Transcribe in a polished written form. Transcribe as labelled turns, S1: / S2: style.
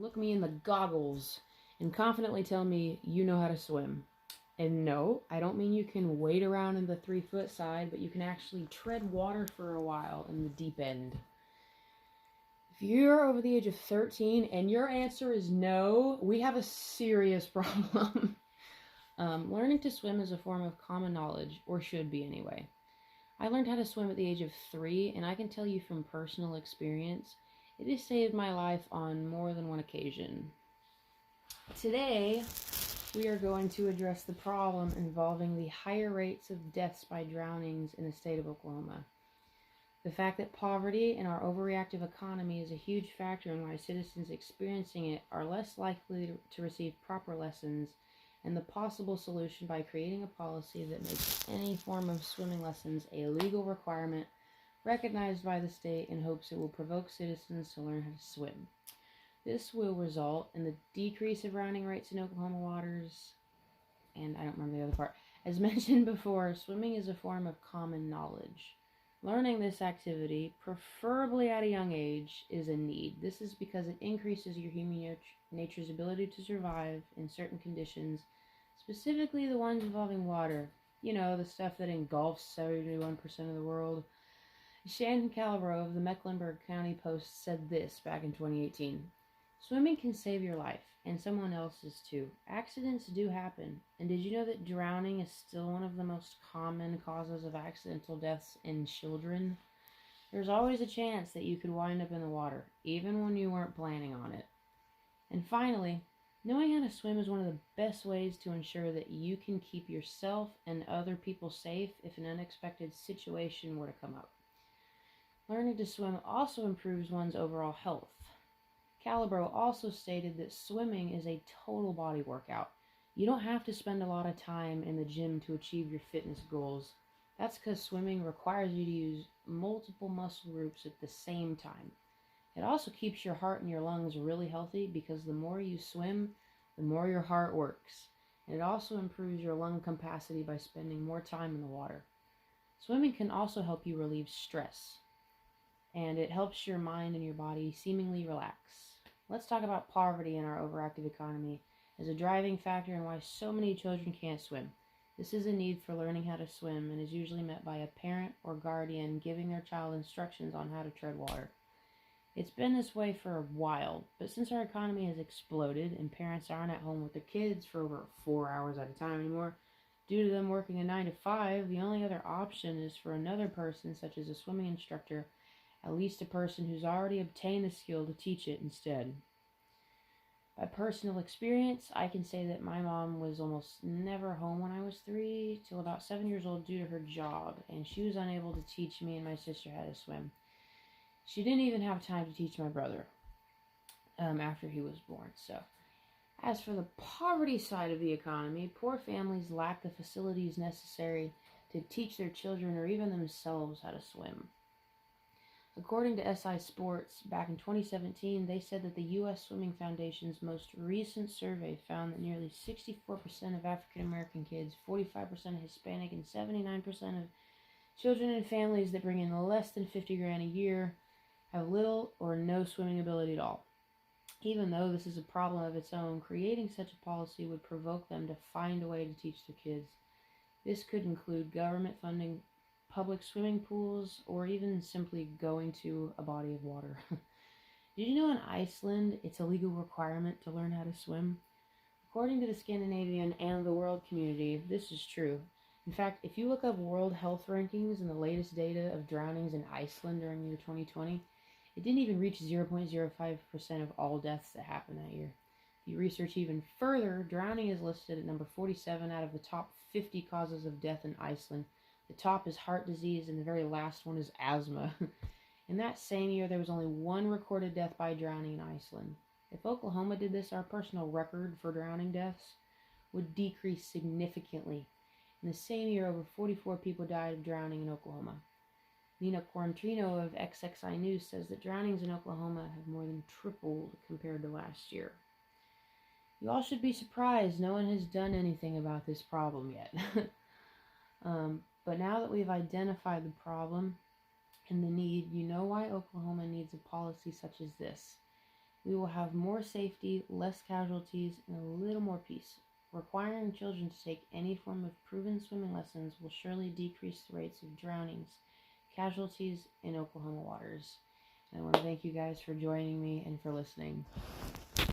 S1: look me in the goggles and confidently tell me you know how to swim. And no, I don't mean you can wade around in the 3 foot side, but you can actually tread water for a while in the deep end. If you're over the age of 13 and your answer is no, we have a serious problem. Learning to swim is a form of common knowledge, or should be anyway. I learned how to swim at the age of 3, and I can tell you from personal experience, it has saved my life on more than one occasion. Today, we are going to address the problem involving the higher rates of deaths by drownings in the state of Oklahoma. The fact that poverty and our overreactive economy is a huge factor in why citizens experiencing it are less likely to receive proper lessons, and the possible solution by creating a policy that makes any form of swimming lessons a legal requirement recognized by the state in hopes it will provoke citizens to learn how to swim. This will result in the decrease of drowning rates in Oklahoma waters, and I don't remember the other part. As mentioned before, swimming is a form of common knowledge. Learning this activity, preferably at a young age, is a need. This is because it increases your human nature's ability to survive in certain conditions, specifically the ones involving water. You know, the stuff that engulfs 71% of the world. Shannon Calabro of the Mecklenburg County Post said this back in 2018. Swimming can save your life, and someone else's too. Accidents do happen, and did you know that drowning is still one of the most common causes of accidental deaths in children? There's always a chance that you could wind up in the water, even when you weren't planning on it. And finally, knowing how to swim is one of the best ways to ensure that you can keep yourself and other people safe if an unexpected situation were to come up. Learning to swim also improves one's overall health. Calabro also stated that swimming is a total body workout. You don't have to spend a lot of time in the gym to achieve your fitness goals. That's because swimming requires you to use multiple muscle groups at the same time. It also keeps your heart and your lungs really healthy because the more you swim, the more your heart works. And it also improves your lung capacity by spending more time in the water. Swimming can also help you relieve stress, and it helps your mind and your body seemingly relax. Let's talk about poverty in our overactive economy as a driving factor in why so many children can't swim. This is a need for learning how to swim and is usually met by a parent or guardian giving their child instructions on how to tread water. It's been this way for a while, but since our economy has exploded and parents aren't at home with their kids for over 4 hours at a time anymore, due to them working a 9 to 5, the only other option is for another person, such as a swimming instructor, at least a person who's already obtained the skill, to teach it instead. By personal experience, I can say that my mom was almost never home when I was 3 till about 7 years old due to her job, and she was unable to teach me and my sister how to swim. She didn't even have time to teach my brother after he was born. So, as for the poverty side of the economy, poor families lack the facilities necessary to teach their children or even themselves how to swim. According to SI Sports, back in 2017, they said that the U.S. Swimming Foundation's most recent survey found that nearly 64% of African American kids, 45% of Hispanic, and 79% of children in families that bring in less than $50,000 a year have little or no swimming ability at all. Even though this is a problem of its own, creating such a policy would provoke them to find a way to teach their kids. This could include government funding public swimming pools, or even simply going to a body of water. Did you know in Iceland it's a legal requirement to learn how to swim? According to the Scandinavian and the world community, this is true. In fact, if you look up World Health Rankings and the latest data of drownings in Iceland during year 2020, it didn't even reach 0.05% of all deaths that happened that year. If you research even further, drowning is listed at number 47 out of the top 50 causes of death in Iceland. The top is heart disease, and the very last one is asthma. In that same year, there was only one recorded death by drowning in Iceland. If Oklahoma did this, our personal record for drowning deaths would decrease significantly. In the same year, over 44 people died of drowning in Oklahoma. Nina Quarantino of XXI News says that drownings in Oklahoma have more than tripled compared to last year. You all should be surprised no one has done anything about this problem yet. But now that we've identified the problem and the need, you know why Oklahoma needs a policy such as this. we will have more safety, less casualties, and a little more peace. Requiring children to take any form of proven swimming lessons will surely decrease the rates of drownings, casualties in Oklahoma waters. I want to thank you guys for joining me and for listening.